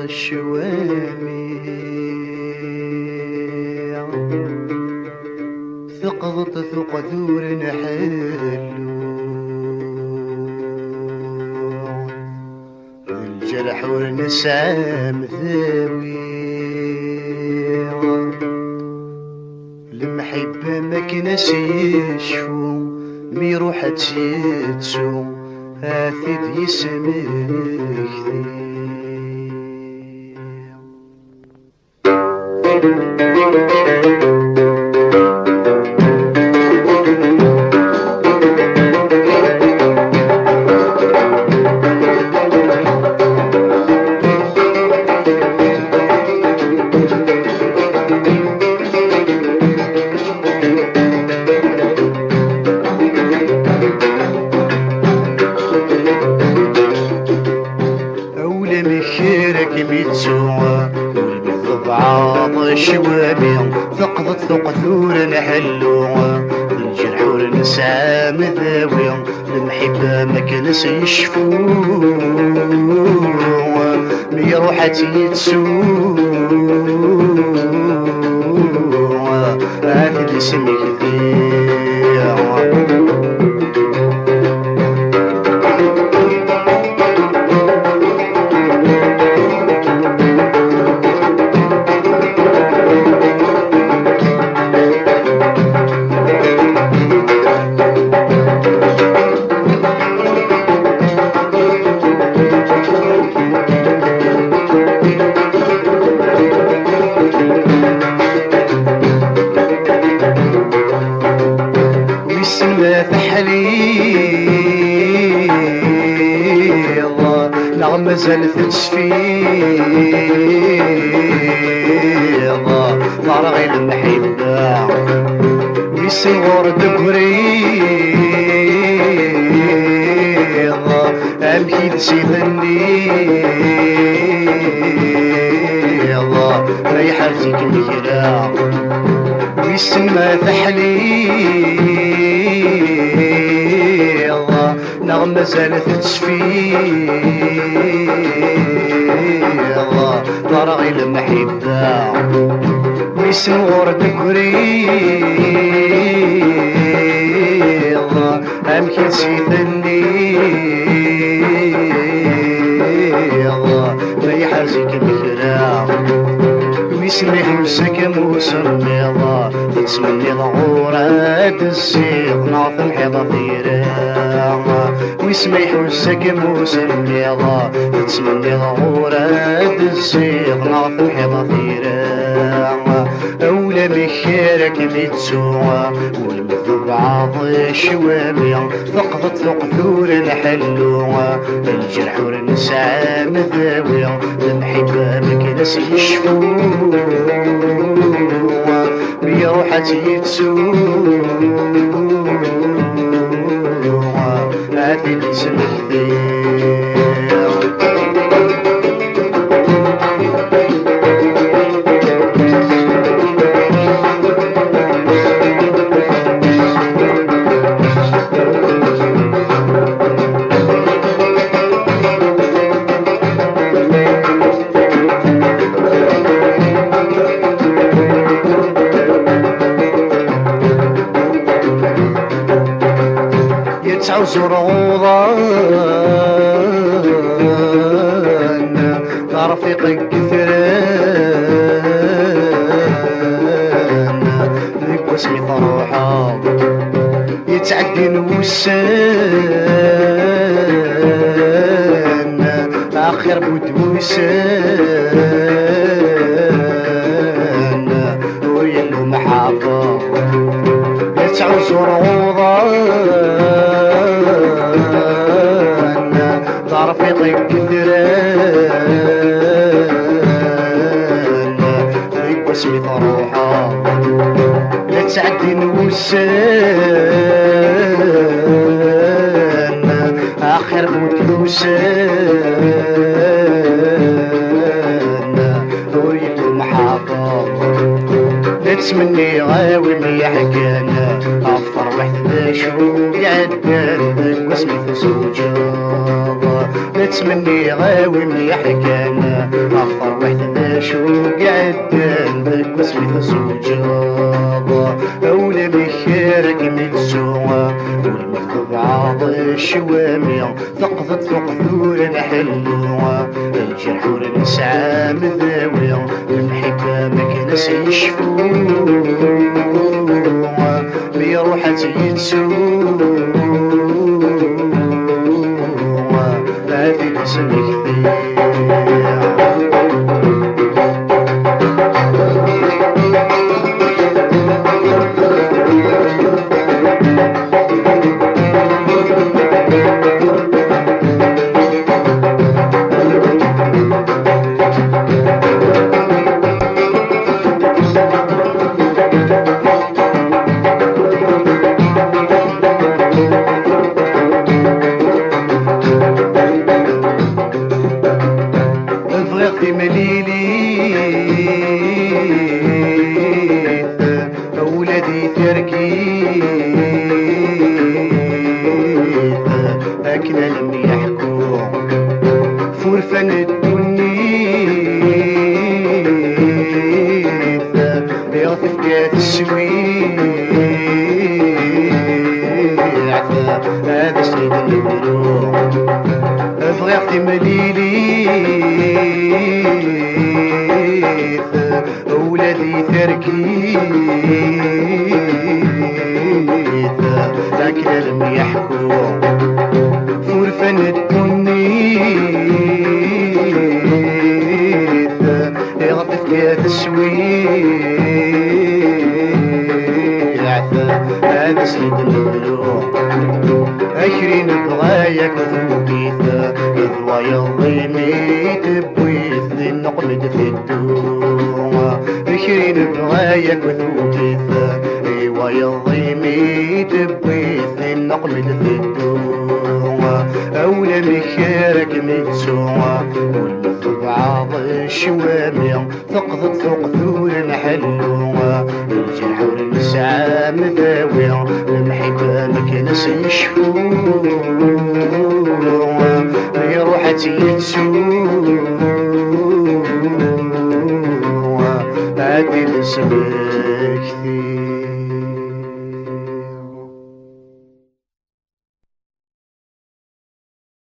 الشوامي ثقضت ثق ثور حلو الجرح والنسام ثاوي المحبة ما كناش يشفو مي روحها تسيتسو هاثي يسمك الشوامي ثقضت ثق ثور حلو الجرح والنسام ذاوي المحبة ما كناش يشفو مي روحتي تسو هاك اللي سميك فيه نغمة زالت تسفيض طارغي المحبة ويسنغور دبريض أمكي تسيذنيض ما يحرزك ميرا ويسمى تحليض نغمة زالت تسفيض طارغي المحبة ويسنغور دكريض أمكي تسيثنيض ما يحرزك مكرا ويسمي حوسك موسميضا تسمني ضعورات السيض نعطم حيضا ثيرا ويسمي حوسك موسميضا تسمني ضعورات السيض نعطم حيضا ثيرا أولى بخيرك بيتسوى والمذوب عاضي الشوامي ثقضت ثق ثور الحلوة الجرح والنسام ذاوي المحبة مكناس يشفو بيا روحتي تسو هاتي اللي سمحتي تعوزر غوضان رفيقك كثران ذيك واسمي فروحة يتعدي الوسان آخر بودوسان ويلو محافظ يتعوزر غوضان رفيقك كثران ذيك واسمي فروحة لا تعدي نوسان آخر متلوسان وريت المحافظ لا تسمني غاوي ميا حكانا أفطر واحد ذا شو يعدل ذيك واسمي فسوجة لا نتمني غاوي مليح كان أخطر وحدة شو قعدان ذاك وسميت سجابة أولى بخيرك متسوى والمكتوب عاض الشوامية ثقفت فوق ثور الحلوة الجرحور نسعى مذاوية المحبة مكناس يشفوها بروحتي يتسوى هذه اسمك في مليلي أولادي تركي أكنا لم يحكوا فرفن الدنيث يغطف كات السويع هذا سيد المبروك أبغي مليلي أولادي تركيث لكن لم يحكوا فرفن التنيث يغطف كات السويع هذا سيد المبروك أشرين بغايك وذوقيث ضوايا الضيمي تبويث للنقمد في الدوما أشرين بغايك وذوقيث ضوايا الضيمي تبويث للنقمد في الدوما أولى مخيرك متسوى والمثوب عاض الشوامية ثقضت ثوق ثور حلوة الجرح والنسعى مذاوية المحبة مكناس يشفوها بروحتي يتسوها هادي لسبك